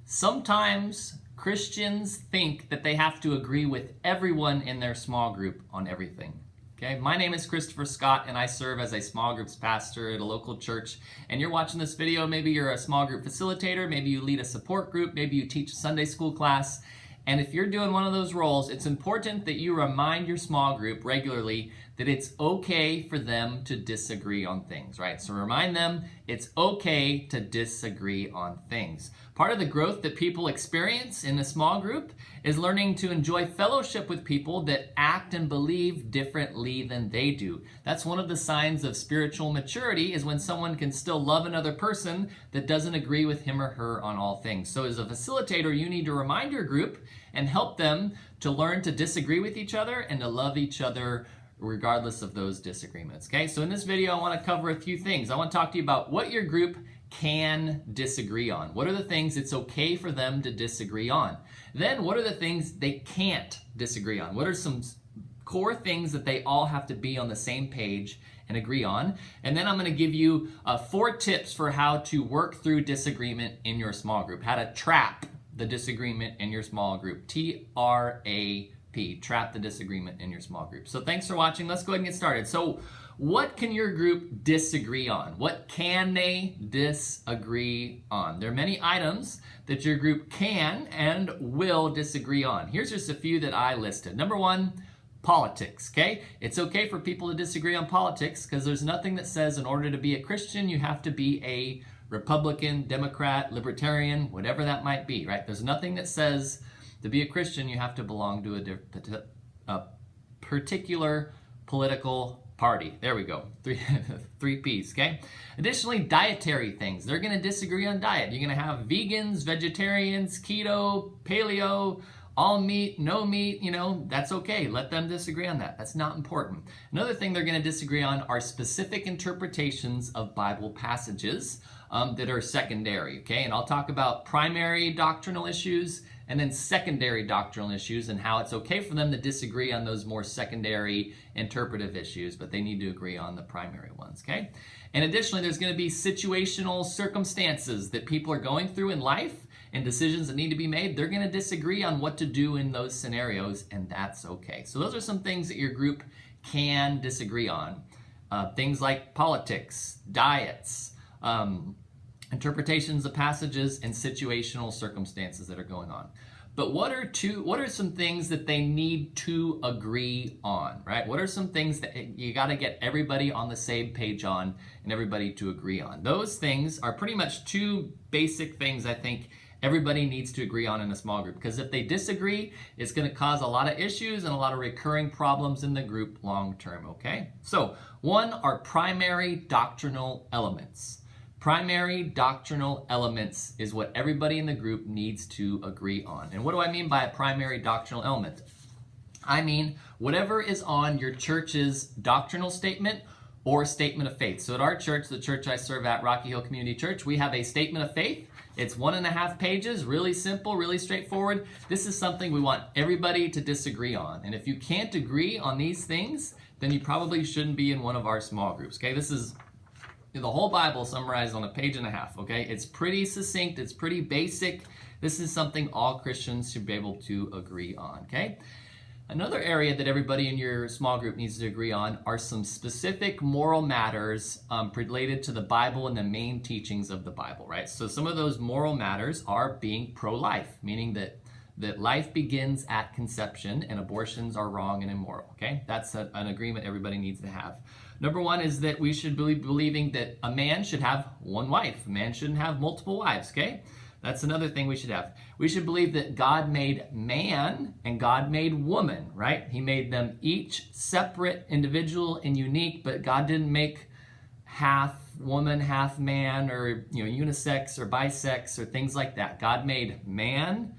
Sometimes Christians think that they have to agree with everyone in their small group on everything. Okay, my name is Christopher Scott and I serve as a small groups pastor at a local church. And you're watching this video, maybe you're a small group facilitator, maybe you lead a support group, maybe you teach a Sunday school class. And if you're doing one of those roles, it's important that you remind your small group regularly that it's okay for them to disagree on things, right? So remind them it's okay to disagree on things. Part of the growth that people experience in a small group is learning to enjoy fellowship with people that act and believe differently than they do. That's one of the signs of spiritual maturity, is when someone can still love another person that doesn't agree with him or her on all things. So as a facilitator, you need to remind your group and help them to learn to disagree with each other and to love each other regardless of those disagreements. Okay, so in this video, I want to cover a few things. I want to talk to you about what your group can disagree on. What are the things it's okay for them to disagree on? Then what are the things they can't disagree on? What are some core things that they all have to be on the same page and agree on? And then I'm going to give you 4 tips for how to work through disagreement in your small group, how to trap the disagreement in your small group. T-R-A-P, trap the disagreement in your small group. So thanks for watching. Let's go ahead and get started. So what can your group disagree on? What can they disagree on? There are many items that your group can and will disagree on. Here's just a few that I listed. Number 1, politics, okay? It's okay for people to disagree on politics because there's nothing that says in order to be a Christian, you have to be a Republican, Democrat, Libertarian, whatever that might be, right? There's nothing that says to be a Christian, you have to belong to a particular political party. There we go. Three P's, okay? Additionally, dietary things. They're going to disagree on diet. You're going to have vegans, vegetarians, keto, paleo, all meat, no meat, that's okay. Let them disagree on that. That's not important. Another thing they're going to disagree on are specific interpretations of Bible passages that are secondary, okay? And I'll talk about primary doctrinal issues and then secondary doctrinal issues and how it's okay for them to disagree on those more secondary interpretive issues, but they need to agree on the primary ones, okay? And additionally, there's going to be situational circumstances that people are going through in life and decisions that need to be made. They're going to disagree on what to do in those scenarios, and that's okay. So those are some things that your group can disagree on. Things like politics, diets, interpretations of passages, and situational circumstances that are going on. But what are some things that they need to agree on, right? What are some things that you got to get everybody on the same page on and everybody to agree on? Those things are pretty much 2 basic things I think everybody needs to agree on in a small group, because if they disagree, it's going to cause a lot of issues and a lot of recurring problems in the group long term, okay? So 1 are primary doctrinal elements. Primary doctrinal elements is what everybody in the group needs to agree on. And what do I mean by a primary doctrinal element? I mean whatever is on your church's doctrinal statement or statement of faith. So at our church, the church I serve at, Rocky Hill Community Church, we have a statement of faith. It's 1.5 pages, really simple, really straightforward. This is something we want everybody to disagree on. And if you can't agree on these things, then you probably shouldn't be in one of our small groups, okay? This is the whole Bible summarized on 1.5 pages, okay? It's pretty succinct, it's pretty basic. This is something all Christians should be able to agree on, okay? Another area that everybody in your small group needs to agree on are some specific moral matters related to the Bible and the main teachings of the Bible, right? So some of those moral matters are being pro-life, meaning that life begins at conception and abortions are wrong and immoral, okay? That's an agreement everybody needs to have. Number 1 is that we should be believing that a man should have 1 wife. A man shouldn't have multiple wives, okay? That's another thing we should have. We should believe that God made man and God made woman, right? He made them each separate, individual, and unique, but God didn't make half woman, half man, or unisex or bisex or things like that. God made man,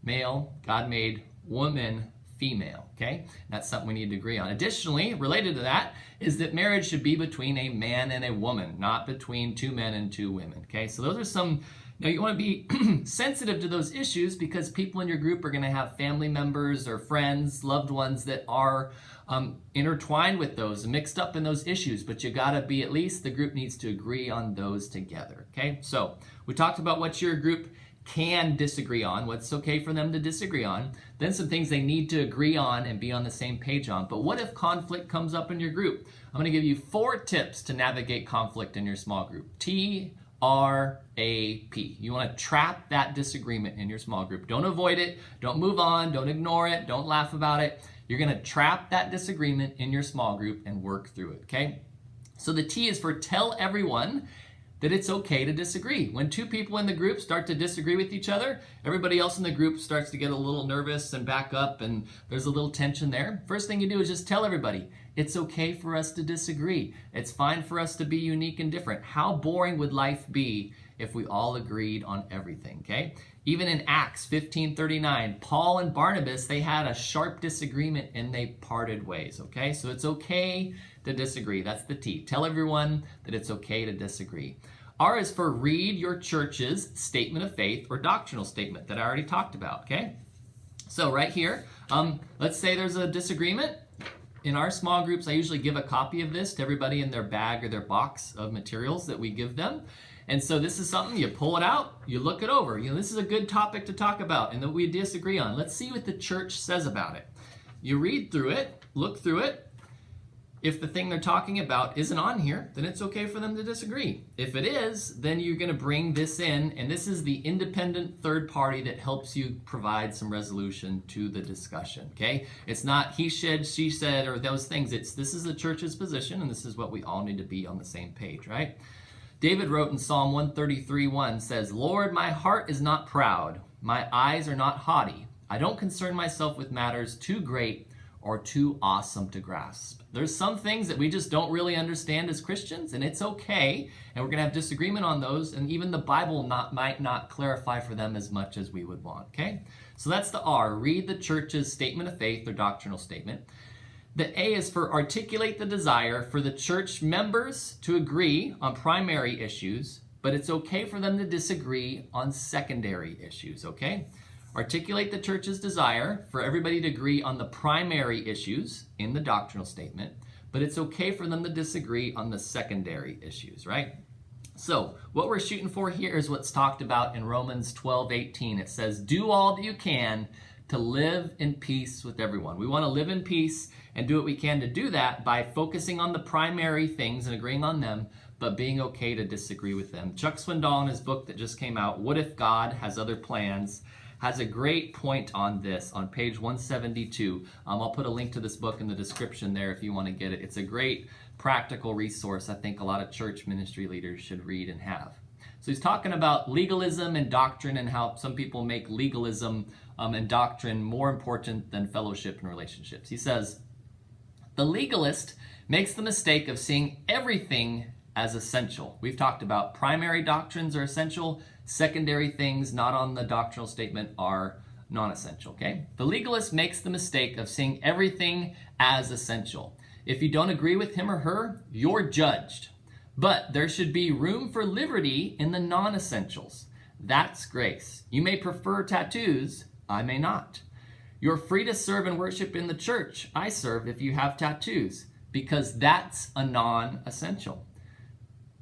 male. God made woman, female, okay? That's something we need to agree on. Additionally, related to that is that marriage should be between a man and a woman, not between 2 men and 2 women, okay? So those are some, you want to be sensitive to those issues because people in your group are going to have family members or friends, loved ones that are intertwined with those and mixed up in those issues, but you got to be, at least the group needs to agree on those together, okay? So we talked about what your group can disagree on, what's okay for them to disagree on, then some things they need to agree on and be on the same page on. But what if conflict comes up in your group? I'm going to give you 4 tips to navigate conflict in your small group. TRAP. You want to trap that disagreement in your small group. Don't avoid it. Don't move on. Don't ignore it. Don't laugh about it. You're going to trap that disagreement in your small group and work through it, okay? So the T is for tell everyone that it's okay to disagree. When 2 people in the group start to disagree with each other, everybody else in the group starts to get a little nervous and back up, and there's a little tension there. First thing you do is just tell everybody, it's okay for us to disagree. It's fine for us to be unique and different. How boring would life be if we all agreed on everything, okay? Even in Acts 15:39, Paul and Barnabas, they had a sharp disagreement and they parted ways, okay? So it's okay to disagree. That's the T. Tell everyone that it's okay to disagree. R is for read your church's statement of faith or doctrinal statement that I already talked about, okay? So right here, let's say there's a disagreement. In our small groups, I usually give a copy of this to everybody in their bag or their box of materials that we give them. And so this is something, you pull it out, you look it over. You know, this is a good topic to talk about and that we disagree on. Let's see what the church says about it. You read through it, look through it. If the thing they're talking about isn't on here, then it's okay for them to disagree. If it is, then you're going to bring this in, and this is the independent third party that helps you provide some resolution to the discussion, okay? It's not he said, she said, or those things. This is the church's position, and this is what we all need to be on the same page, right? David wrote in Psalm 133:1 says, Lord, my heart is not proud. My eyes are not haughty. I don't concern myself with matters too great or too awesome to grasp. There's some things that we just don't really understand as Christians, and it's okay, and we're going to have disagreement on those, and even the Bible might not clarify for them as much as we would want, okay? So that's the R, read the church's statement of faith or doctrinal statement. The A is for articulate the desire for the church members to agree on primary issues, but it's okay for them to disagree on secondary issues, okay? Articulate the church's desire for everybody to agree on the primary issues in the doctrinal statement, but it's okay for them to disagree on the secondary issues, right? So what we're shooting for here is what's talked about in Romans 12:18. It says, do all that you can to live in peace with everyone. We want to live in peace and do what we can to do that by focusing on the primary things and agreeing on them, but being okay to disagree with them. Chuck Swindoll, in his book that just came out, What If God Has Other Plans?, has a great point on this on page 172. I'll put a link to this book in the description there if you want to get it. It's a great practical resource I think a lot of church ministry leaders should read and have. So he's talking about legalism and doctrine and how some people make legalism and doctrine more important than fellowship and relationships. He says, the legalist makes the mistake of seeing everything as essential. We've talked about primary doctrines are essential, secondary things not on the doctrinal statement are non-essential, okay? The legalist makes the mistake of seeing everything as essential. If you don't agree with him or her, you're judged. But there should be room for liberty in the non-essentials. That's grace. You may prefer tattoos, I may not. You're free to serve and worship in the church I serve if you have tattoos, because that's a non-essential.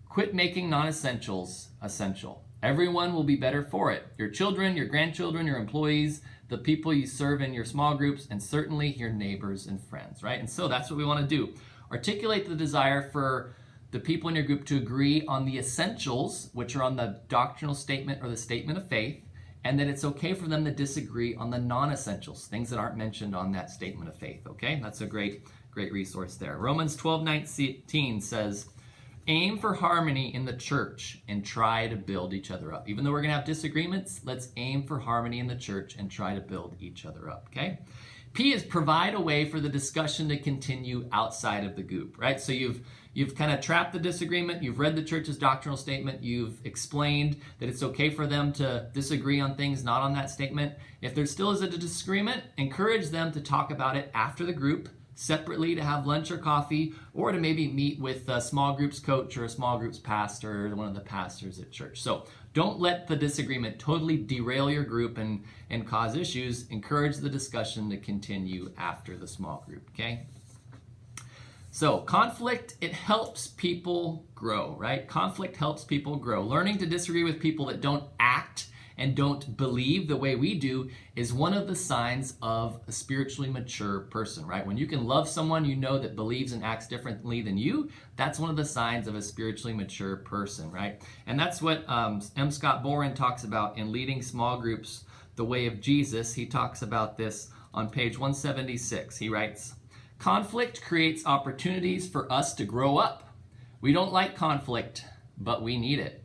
Quit making non-essentials essential. Everyone will be better for it. Your children, your grandchildren, your employees, the people you serve in your small groups, and certainly your neighbors and friends, right? And so that's what we want to do. Articulate the desire for the people in your group to agree on the essentials, which are on the doctrinal statement or the statement of faith, and that it's okay for them to disagree on the non-essentials, things that aren't mentioned on that statement of faith, okay? That's a great resource there. Romans 12:19 says, aim for harmony in the church and try to build each other up. Even though we're going to have disagreements, let's aim for harmony in the church and try to build each other up, okay? P is provide a way for the discussion to continue outside of the group, right? So you've kind of trapped the disagreement, you've read the church's doctrinal statement, you've explained that it's okay for them to disagree on things not on that statement. If there still is a disagreement, encourage them to talk about it after the group, separately, to have lunch or coffee, or to maybe meet with a small groups coach or a small groups pastor or one of the pastors at church. So don't let the disagreement totally derail your group and cause issues. Encourage the discussion to continue after the small group, okay? So conflict, it helps people grow, right? Conflict helps people grow. Learning to disagree with people that don't act and don't believe the way we do is one of the signs of a spiritually mature person, right? When you can love someone you know that believes and acts differently than you, that's one of the signs of a spiritually mature person, right? And that's what M. Scott Boren talks about in Leading Small Groups, The Way of Jesus. He talks about this on page 176. He writes, "Conflict creates opportunities for us to grow up. We don't like conflict, but we need it.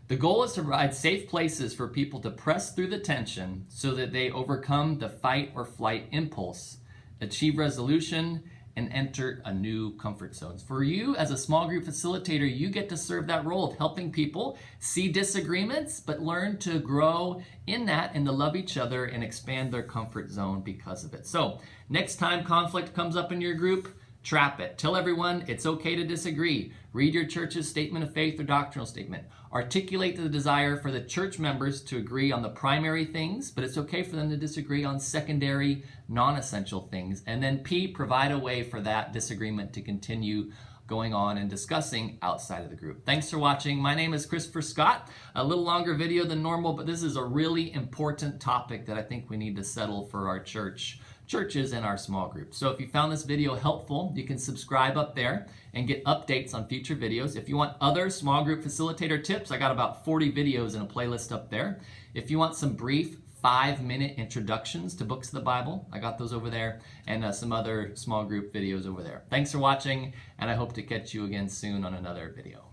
The goal is to provide safe places for people to press through the tension so that they overcome the fight or flight impulse, achieve resolution, and enter a new comfort zone." For you as a small group facilitator, you get to serve that role of helping people see disagreements, but learn to grow in that and to love each other and expand their comfort zone because of it. So next time conflict comes up in your group, trap it. Tell everyone it's okay to disagree. Read your church's statement of faith or doctrinal statement. Articulate the desire for the church members to agree on the primary things, but it's okay for them to disagree on secondary, non-essential things. And then P, provide a way for that disagreement to continue going on and discussing outside of the group. Thanks for watching. My name is Christopher Scott. A little longer video than normal, but this is a really important topic that I think we need to settle for our churches and our small groups. So if you found this video helpful, you can subscribe up there and get updates on future videos. If you want other small group facilitator tips, I got about 40 videos in a playlist up there. If you want some brief 5-minute introductions to books of the Bible, I got those over there, and some other small group videos over there. Thanks for watching, and I hope to catch you again soon on another video.